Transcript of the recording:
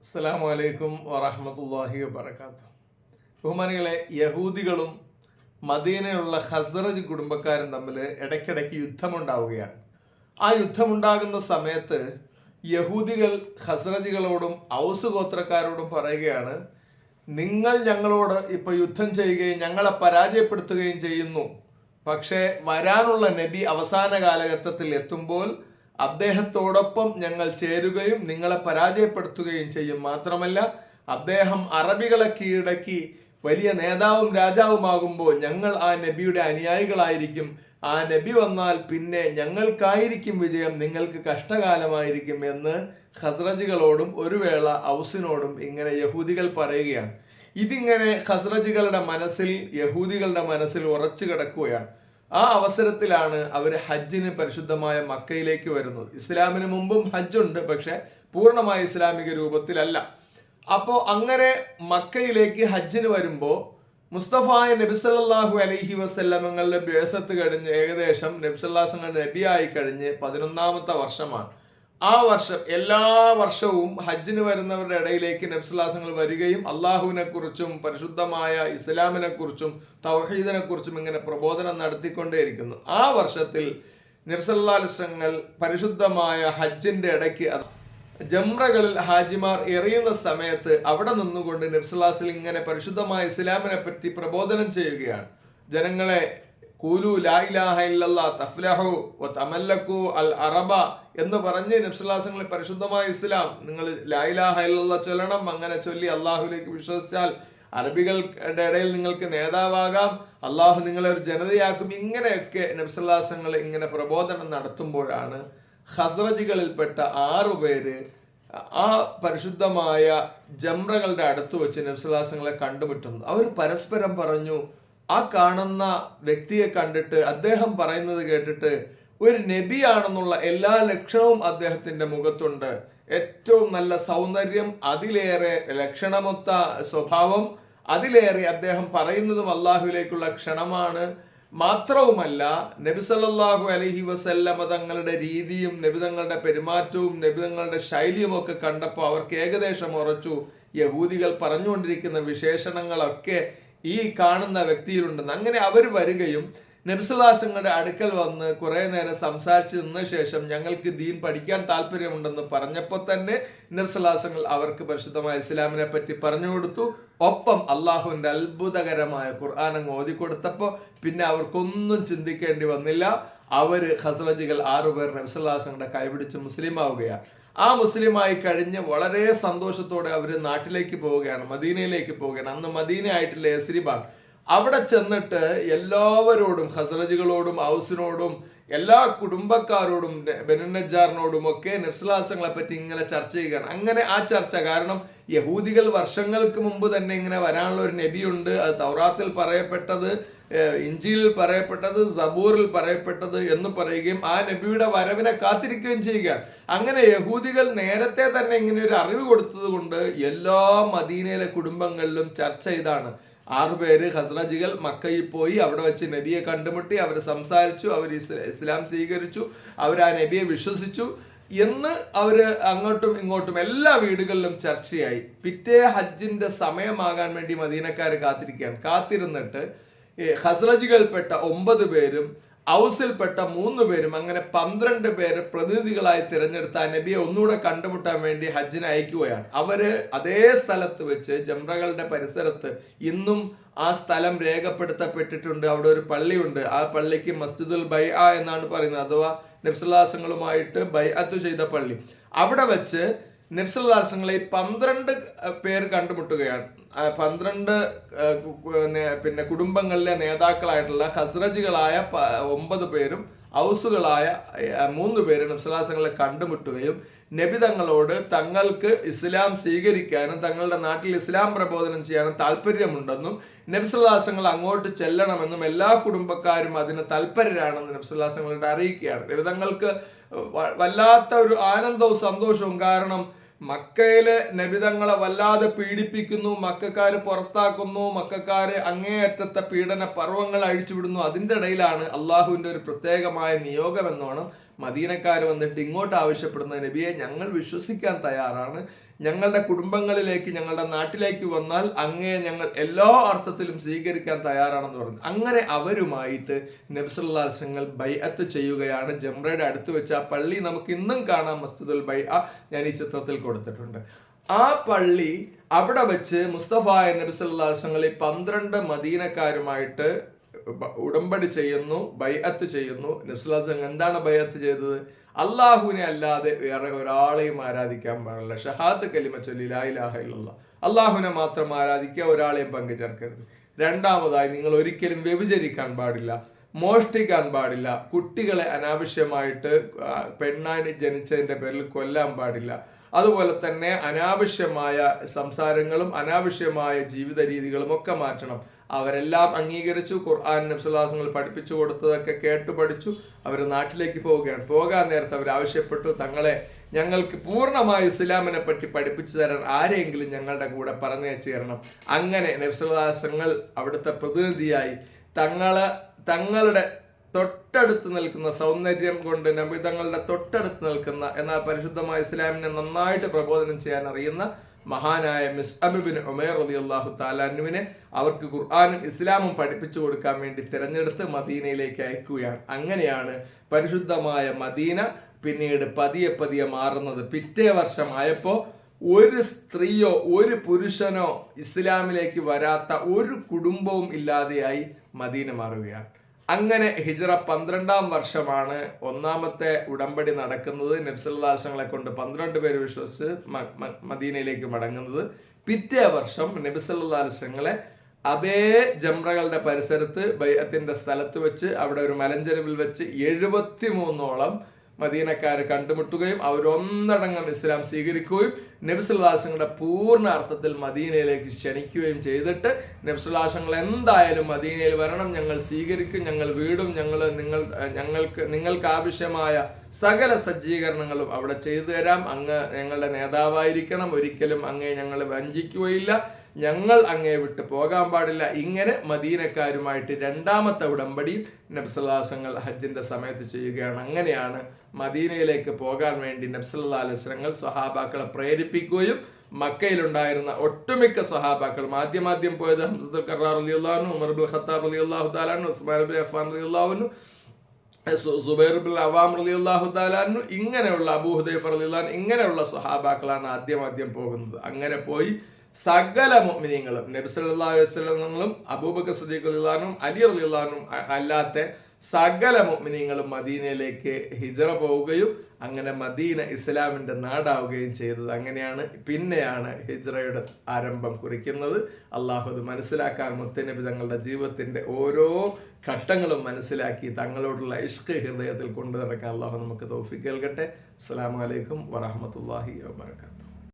അസ്സലാമു അലൈക്കും വറഹ്മത്തുള്ളാഹി വബറകാതുഹു. ബഹുമാനികളെ, യഹൂദികളും മദീനയിലുള്ള ഖസ്റജ് കുടുംബക്കാരും തമ്മിൽ ഇടയ്ക്കിടയ്ക്ക് യുദ്ധമുണ്ടാവുകയാണ്. ആ യുദ്ധമുണ്ടാകുന്ന സമയത്ത് യഹൂദികൾ ഖസ്റജികളോടും ഔസ് ഗോത്രക്കാരോടും പറയുകയാണ്, നിങ്ങൾ ഞങ്ങളോട് ഇപ്പോൾ യുദ്ധം ചെയ്യുകയും ഞങ്ങളെ പരാജയപ്പെടുത്തുകയും ചെയ്യുന്നു. പക്ഷേ വരാനുള്ള നബി അവസാന കാലഘട്ടത്തിൽ എത്തുമ്പോൾ അദ്ദേഹത്തോടൊപ്പം ഞങ്ങൾ ചേരുകയും നിങ്ങളെ പരാജയപ്പെടുത്തുകയും ചെയ്യും. മാത്രമല്ല, അദ്ദേഹം അറബികളെ കീഴടക്കി വലിയ നേതാവും രാജാവുമാകുമ്പോൾ ഞങ്ങൾ ആ നബിയുടെ അനുയായികളായിരിക്കും. ആ നബി വന്നാൽ പിന്നെ ഞങ്ങൾക്കായിരിക്കും വിജയം, നിങ്ങൾക്ക് കഷ്ടകാലമായിരിക്കും എന്ന് ഖസ്റജികളോടും ഒരു വേള ഔസിനോടും ഇങ്ങനെ യഹൂദികൾ പറയുകയാണ്. ഇതിങ്ങനെ ഖസ്റജികളുടെ മനസ്സിൽ, യഹൂദികളുടെ മനസ്സിൽ ഉറച്ചു കിടക്കുകയാണ്. ആ അവസരത്തിലാണ് അവർ ഹജ്ജിന് പരിശുദ്ധമായ മക്കയിലേക്ക് വരുന്നത്. ഇസ്ലാമിന് മുമ്പും ഹജ്ജുണ്ട്, പക്ഷെ പൂർണ്ണമായ ഇസ്ലാമിക രൂപത്തിലല്ല. അപ്പോൾ അങ്ങനെ മക്കയിലേക്ക് ഹജ്ജിന് വരുമ്പോൾ മുസ്തഫായ നബി സല്ലല്ലാഹു അലൈഹി വസല്ലമങ്ങളുടെ ബിഅ്സത്ത് കഴിഞ്ഞ് ഏകദേശം നബി സല്ലല്ലാഹു അലൈഹി വസല്ലം നബിയായി കഴിഞ്ഞ് 11ാമത്തെ വർഷമാണ്. ആ വർഷം എല്ലാ വർഷവും ഹജ്ജിന് വരുന്നവരുടെ ഇടയിലേക്ക് നബി സല്ലല്ലാഹു അലൈഹി വസല്ലം വരികയും അള്ളാഹുവിനെ കുറിച്ചും പരിശുദ്ധമായ ഇസ്ലാമിനെ കുറിച്ചും തൗഹീദിനെ കുറിച്ചും ഇങ്ങനെ പ്രബോധനം നടത്തിക്കൊണ്ടേയിരിക്കുന്നു. ആ വർഷത്തിൽ നബി സല്ലല്ലാഹു അലൈഹി വസല്ലം പരിശുദ്ധമായ ഹജ്ജിന്റെ ഇടയ്ക്ക് ജംറകളിൽ ഹാജിമാർ എറിയുന്ന സമയത്ത് അവിടെ നിന്നുകൊണ്ട് നബി സല്ലല്ലാഹു അലൈഹി വസല്ലം ഇങ്ങനെ പരിശുദ്ധമായ ഇസ്ലാമിനെ പറ്റി പ്രബോധനം ചെയ്യുകയാണ്. ജനങ്ങളെ, കൂലു ലാ ഇലാഹ ഇല്ലല്ലാഹ് തഫ്ലഹു വ തമല്ലകു അൽ അറബ എന്ന് പറഞ്ഞ് നബി സല്ലല്ലാഹു അലൈഹി വസല്ലം പരിശുദ്ധമായ ഇസ്ലാം, നിങ്ങൾ ലാ ഇലാഹ ഇല്ലല്ലാഹ് ചൊല്ലണം. അങ്ങനെ ചൊല്ലി അള്ളാഹുലേക്ക് വിശ്വസിച്ചാൽ അറബികളുടെ ഇടയിൽ നിങ്ങൾക്ക് നേതാവാകാം, അള്ളാഹു നിങ്ങളെ ഒരു ജനതയാക്കും. ഇങ്ങനെയൊക്കെ നബി സല്ലല്ലാഹു അലൈഹി വസല്ലം ഇങ്ങനെ പ്രബോധനം നടത്തുമ്പോഴാണ് ഖസ്റജികളിൽപ്പെട്ട 6 പേര് ആ പരിശുദ്ധമായ ജംറകളുടെ അടുത്ത് വെച്ച് നബി സല്ലല്ലാഹു അലൈഹി വസല്ലം കണ്ടുമുട്ടുന്നത്. അവർ പരസ്പരം പറഞ്ഞു, ആ കാണുന്ന വ്യക്തിയെ കണ്ടിട്ട്, അദ്ദേഹം പറയുന്നത് കേട്ടിട്ട് ഒരു നബിയാണെന്നുള്ള എല്ലാ ലക്ഷണവും അദ്ദേഹത്തിന്റെ മുഖത്തുണ്ട്. ഏറ്റവും നല്ല സൗന്ദര്യം, അതിലേറെ ലക്ഷണമൊത്ത സ്വഭാവം, അതിലേറെ അദ്ദേഹം പറയുന്നതും അള്ളാഹുവിലേക്കുള്ള ക്ഷണമാണ്. മാത്രവുമല്ല, നബി സല്ലല്ലാഹു അലൈഹി വസല്ലമ തങ്ങളുടെ രീതിയും നബി തങ്ങളുടെ പെരുമാറ്റവും നബി തങ്ങളുടെ ശൈലിയും ഒക്കെ കണ്ടപ്പോൾ അവർക്ക് ഏകദേശം ഉറച്ചു, യഹൂദികൾ പറഞ്ഞുകൊണ്ടിരിക്കുന്ന വിശേഷണങ്ങളൊക്കെ ഈ കാണുന്ന വ്യക്തിയിലുണ്ടെന്ന്. അങ്ങനെ അവർ വരികയും നബി സല്ലല്ലാഹു അലൈഹി വസല്ലമയുടെ അടുക്കൽ വന്ന് കുറെ നേരം സംസാരിച്ചു നിന്ന ശേഷം ഞങ്ങൾക്ക് ദീൻ പഠിക്കാൻ താല്പര്യമുണ്ടെന്ന് പറഞ്ഞപ്പോൾ തന്നെ നബി സല്ലല്ലാഹു അലൈഹി വസല്ലം അവർക്ക് പരിശുദ്ധമായ ഇസ്ലാമിനെ പറ്റി പറഞ്ഞു കൊടുത്തു. ഒപ്പം അള്ളാഹുവിന്റെ അത്ഭുതകരമായ ഖുർആൻ അങ്ങ് ഓതി കൊടുത്തപ്പോൾ പിന്നെ അവർക്കൊന്നും ചിന്തിക്കേണ്ടി വന്നില്ല. അവര് ഖസ്റജികൾ 6 പേർ നബി സല്ലല്ലാഹു അലൈഹി വസല്ലമയുടെ കൈപിടിച്ച് മുസ്ലിം ആവുകയാണ്. ആ മുസ്ലിമായി കഴിഞ്ഞ് വളരെ സന്തോഷത്തോടെ അവർ നാട്ടിലേക്ക് പോവുകയാണ്, മദീനയിലേക്ക് പോവുകയാണ്. അന്ന് മദീന ആയിട്ടില്ല, യസ്രിബാണ്. അവിടെ ചെന്നിട്ട് എല്ലാവരോടും, ഖസ്റജികളോടും ഔസിനോടും എല്ലാ കുടുംബക്കാരോടും ബനു നജ്ജാറിനോടും ഒക്കെ നബി സല്ലല്ലാഹു അലൈഹി വസല്ലമയെ പറ്റി ഇങ്ങനെ ചർച്ച ചെയ്യുകയാണ്. അങ്ങനെ ആ ചർച്ച, കാരണം യഹൂദികൾ വർഷങ്ങൾക്ക് മുമ്പ് തന്നെ ഇങ്ങനെ വരാനുള്ള ഒരു നബിയുണ്ട്, അത് തൗറാത്തിൽ പറയപ്പെട്ടത്, ഇഞ്ചീലിൽ പറയപ്പെട്ടത്, സബൂറിൽ പറയപ്പെട്ടത് എന്ന് പറയുകയും ആ നബിയുടെ വരവിനെ കാത്തിരിക്കുകയും ചെയ്യുകയാണ്. അങ്ങനെ യഹൂദികൾ നേരത്തെ തന്നെ ഇങ്ങനെ ഒരു അറിവ് കൊടുത്തത് കൊണ്ട് എല്ലാ മദീനയിലെ കുടുംബങ്ങളിലും ചർച്ച ഇതാണ്. 6 പേര് ഖസ്റജികൾ മക്കയിൽ പോയി അവിടെ വെച്ച് നബിയെ കണ്ടുമുട്ടി, അവർ സംസാരിച്ചു, അവർ ഇസ്ലാം സ്വീകരിച്ചു, അവർ ആ നബിയെ വിശ്വസിച്ചു എന്ന് അവര് അങ്ങോട്ടും ഇങ്ങോട്ടും എല്ലാ വീടുകളിലും ചർച്ചയായി. പിറ്റേ ഹജ്ജിന്റെ സമയമാകാൻ വേണ്ടി മദീനക്കാർ കാത്തിരുന്നിട്ട് ഖസ്റജികൾപ്പെട്ട 9 പേരും ഔസിൽപ്പെട്ട 3 പേരും അങ്ങനെ 12 പേര് പ്രതിനിധികളായി തിരഞ്ഞെടുത്ത ആ നബിയെ ഒന്നുകൂടെ കണ്ടുമുട്ടാൻ വേണ്ടി ഹജ്ജിന് അയക്കുകയാണ്. അവര് അതേ സ്ഥലത്ത് വെച്ച് ജംറകളുടെ പരിസരത്ത്, ഇന്നും ആ സ്ഥലം രേഖപ്പെടുത്തപ്പെട്ടിട്ടുണ്ട്, അവിടെ ഒരു പള്ളിയുണ്ട്. ആ പള്ളിക്ക് മസ്ജിദുൽ ബൈഅ എന്നാണ് പറയുന്നത്, അഥവാ നബി സല്ലല്ലാഹു അലൈഹി വസല്ലമയുമായിട്ട് ബൈഅത്ത് ചെയ്ത പള്ളി. അവിടെ വെച്ച് നബി സല്ലല്ലാഹു അലൈഹി വസല്ലമയെ 12 പേര് കണ്ടുമുട്ടുകയാണ്. 12 പിന്നെ കുടുംബങ്ങളിലെ നേതാക്കളായിട്ടുള്ള ഖസ്റജികളായ 9 പേരും ഔസുകളായ 3 പേരും നബി സല്ലല്ലാഹു അലൈഹി വസല്ലമയെ കണ്ടുമുട്ടുകയും നബി തങ്ങളോട് തങ്ങൾക്ക് ഇസ്ലാം സ്വീകരിക്കാനും തങ്ങളുടെ നാട്ടിൽ ഇസ്ലാം പ്രബോധനം ചെയ്യാനും താല്പര്യമുണ്ടെന്നും നബി സല്ലല്ലാഹു അലൈഹി വസല്ലം അങ്ങോട്ട് ചെല്ലണമെന്നും എല്ലാ കുടുംബക്കാരും അതിന് തൽപരരാണെന്ന് നബി സല്ലല്ലാഹു അലൈഹി വസല്ലം അറിയിക്കുകയാണ്. നബി തങ്ങൾക്ക് വല്ലാത്ത ഒരു ആനന്ദവും സന്തോഷവും. കാരണം മക്കയിലെ നബിതങ്ങളെ വല്ലാതെ പീഡിപ്പിക്കുന്നു, മക്കാര് പുറത്താക്കുന്നു, മക്കാര് അങ്ങേയറ്റത്തെ പീഡന പർവ്വങ്ങൾ അഴിച്ചുവിടുന്നു. അതിൻ്റെ ഇടയിലാണ് അള്ളാഹുവിൻ്റെ ഒരു പ്രത്യേകമായ നിയോഗം എന്നോണം മദീനക്കാർ വന്നിട്ട് ഇങ്ങോട്ട് ആവശ്യപ്പെടുന്ന, നബിയെ ഞങ്ങൾ വിശ്വസിക്കാൻ തയ്യാറാണ്, ഞങ്ങളുടെ കുടുംബങ്ങളിലേക്ക്, ഞങ്ങളുടെ നാട്ടിലേക്ക് വന്നാൽ അങ്ങയെ ഞങ്ങൾ എല്ലാ അർത്ഥത്തിലും സ്വീകരിക്കാൻ തയ്യാറാണെന്ന് പറഞ്ഞു. അങ്ങനെ അവരുമായിട്ട് നബി സല്ലല്ലാഹു അലൈഹി വസല്ലം ബൈഅത്ത് ചെയ്യുകയാണ്. ജംറയുടെ അടുത്ത് വെച്ച് ആ പള്ളി നമുക്ക് ഇന്നും കാണാം, മസ്ജിദുൽ ബൈഅ, ഞാൻ ഈ ചിത്രത്തിൽ കൊടുത്തിട്ടുണ്ട്. ആ പള്ളി അവിടെ വെച്ച് മുസ്തഫ നബി സല്ലല്ലാഹു അലൈഹി വസല്ലം 12 മദീനക്കാരുമായിട്ട് ഉടമ്പടി ചെയ്യുന്നു, ബൈഅത്ത് ചെയ്യുന്നു. നബി സല്ലല്ലാഹു അലൈഹി വസല്ലം എന്താണ് ബൈഅത്ത് ചെയ്തത്? അള്ളാഹുവിനെ അല്ലാതെ വേറെ ഒരാളെയും ആരാധിക്കാൻ പാടില്ല. ഷഹാദത്ത് കലിമ ചൊല്ലി ലാ ഇലാഹ ഇല്ലല്ലാഹ്, അള്ളാഹുവിനെ മാത്രം ആരാധിക്കുക, ഒരാളെയും പങ്കുചേർക്കരുത്. രണ്ടാമതായി, നിങ്ങൾ ഒരിക്കലും വ്യഭിചരിക്കാൻ പാടില്ല, മോഷ്ടിക്കാൻ പാടില്ല, കുട്ടികളെ അനാവശ്യമായിട്ട് പെണ്ണായി ജനിച്ചതിന്റെ പേരിൽ കൊല്ലാൻ പാടില്ല. അതുപോലെ തന്നെ അനാവശ്യമായ സംസാരങ്ങളും അനാവശ്യമായ ജീവിത രീതികളും ഒക്കെ മാറ്റണം. അവരെല്ലാം അംഗീകരിച്ചു. ഖുർആൻ നബി സല്ലല്ലാഹു അലൈഹി വസല്ലം പഠിപ്പിച്ചു കൊടുത്തതൊക്കെ കേട്ടു പഠിച്ചു. അവർ നാട്ടിലേക്ക് പോവുകയാണ്. പോകാൻ നേരത്തെ അവർ ആവശ്യപ്പെട്ടു, തങ്ങളെ ഞങ്ങൾക്ക് പൂർണ്ണമായി ഇസ്ലാമിനെ പറ്റി പഠിപ്പിച്ചു തരാൻ ആരെങ്കിലും ഞങ്ങളുടെ കൂടെ പറഞ്ഞയച്ചു തരണം. അങ്ങനെ നബി സല്ലല്ലാഹു അലൈഹി വസല്ലം അവിടുത്തെ പ്രതിനിധിയായി തങ്ങളുടെ തൊട്ടടുത്ത് നിൽക്കുന്ന സൗന്ദര്യം കൊണ്ട് നബി തങ്ങളുടെ തൊട്ടടുത്ത് നിൽക്കുന്ന, എന്നാൽ പരിശുദ്ധമായ ഇസ്ലാമിനെ നന്നായിട്ട് പ്രബോധനം ചെയ്യാൻ അറിയുന്ന മഹാനായ മിസ്അബ് ബിൻ ഉമൈർ റളിയല്ലാഹു തആല അൻഹുവിനെ അവർക്ക് ഖുർആനും ഇസ്ലാമും പഠിപ്പിച്ചു കൊടുക്കാൻ വേണ്ടി തിരഞ്ഞെടുത്ത് മദീനയിലേക്ക് അയക്കുകയാണ്. അങ്ങനെയാണ് പരിശുദ്ധമായ മദീന പിന്നീട് പതിയെ പതിയെ മാറുന്നത്. പിറ്റേ വർഷമായപ്പോൾ ഒരു സ്ത്രീയോ ഒരു പുരുഷനോ ഇസ്ലാമിലേക്ക് വരാത്ത ഒരു കുടുംബവും ഇല്ലാതെയായി മദീന മാറുകയാണ്. അങ്ങനെ ഹിജ്റ 12-ാം വർഷമാണ് ഒന്നാമത്തെ ഉടമ്പടി നടക്കുന്നത്. നബി സല്ലല്ലാഹു അലൈഹി വസല്ലം കൊണ്ട് 12 പേര് വിശ്വസിച്ച് മദീനയിലേക്ക് മടങ്ങുന്നത്. പിറ്റേ വർഷം നബി സല്ലല്ലാഹു അലൈഹി വസല്ലം അതേ ജംറകളുടെ പരിസരത്ത് ബൈഅത്തിന്റെ സ്ഥലത്ത് വെച്ച്, അവിടെ ഒരു മലഞ്ചെരുവിൽ വെച്ച് 73ഓളം മദീനക്കാർ കണ്ടുമുട്ടുകയും അവരൊന്നടങ്കം ഇസ്ലാം സ്വീകരിക്കുകയും നബി സല്ലല്ലാഹു അലൈഹി വസല്ലം പൂർണ്ണ അർത്ഥത്തിൽ മദീനയിലേക്ക് ക്ഷണിക്കുകയും ചെയ്തിട്ട്, നബി സല്ലല്ലാഹു അലൈഹി വസല്ലം എന്തായാലും മദീനയിൽ വരണം, ഞങ്ങൾ സ്വീകരിക്കും, ഞങ്ങൾ വീടും നിങ്ങൾക്ക് ആവശ്യമായ സകല സജ്ജീകരണങ്ങളും അവിടെ ചെയ്തു തരാം, അങ്ങ് ഞങ്ങളുടെ നേതാവായിരിക്കണം, ഒരിക്കലും അങ്ങേ ഞങ്ങൾ വഞ്ചിക്കുകയില്ല, ഞങ്ങൾ അങ്ങേ വിട്ട് പോകാൻ പാടില്ല. ഇങ്ങനെ മദീനക്കാരുമായിട്ട് രണ്ടാമത്തെ ഉടമ്പടി നബി സല്ലല്ലാഹു അലൈഹി വസല്ലം ഹജ്ജിന്റെ സമയത്ത് ചെയ്യുകയാണ്. അങ്ങനെയാണ് മദീനയിലേക്ക് പോകാൻ വേണ്ടി നബി സല്ലല്ലാഹു അലൈഹി വസല്ലം സ്വഹാബാക്കളെ പ്രേരിപ്പിക്കുകയും മക്കയിലുണ്ടായിരുന്ന ഒട്ടുമിക്ക സ്വഹാബാക്കളും, ആദ്യം പോയത് ഹംസത്തുൽ ഖറാർ റളിയല്ലാഹു അൻഹു, ഉമർ ഇബ്നുൽ ഖത്താബ് റളിയല്ലാഹു തആല അൻഹു, ഉസ്മാൻ ഇബ്നു അഫ്ഫാൻ റളിയല്ലാഹു അൻഹു, സുബൈർ ഇബ്നുൽ അവ്വാം റളിയല്ലാഹു തആല അൻഹു, ഇങ്ങനെയുള്ള അബൂ ഹുദൈഫ റളിയല്ലാഹു അൻഹു, ഇങ്ങനെയുള്ള സ്വഹാബാക്കളാണ് ആദ്യം പോകുന്നത്. അങ്ങനെ പോയി സകല മുഅ്മിനീങ്ങളും നബി സല്ലല്ലാഹു അലൈഹി വസല്ലം, അബൂബക്കർ സിദ്ദീഖ് റളിയല്ലാഹു അൻഹു, അലി റളിയല്ലാഹു അൻഹു അല്ലാത്ത സകല മുഅ്മിനീങ്ങളും മദീനയിലേക്ക് ഹിജ്റ പോവുകയും അങ്ങനെ മദീന ഇസ്ലാമിന്റെ നാടാവുകയും ചെയ്തത്. പിന്നെയാണ് ഹിജ്റയുടെ ആരംഭം കുറിക്കുന്നത്. അള്ളാഹു അത് മനസ്സിലാക്കാൻ മുത്തനബി തങ്ങളുടെ ജീവിതത്തിന്റെ ഓരോ ഘട്ടങ്ങളും മനസ്സിലാക്കി തങ്ങളോടുള്ള ഇഷ്ക് ഹൃദയത്തിൽ കൊണ്ടു നടക്കാൻ അള്ളാഹു നമുക്ക് തൗഫീഖ് നൽകട്ടെ. അസ്സലാമു അലൈക്കും വറഹ്മത്തുള്ളാഹി വബറകാതുഹു.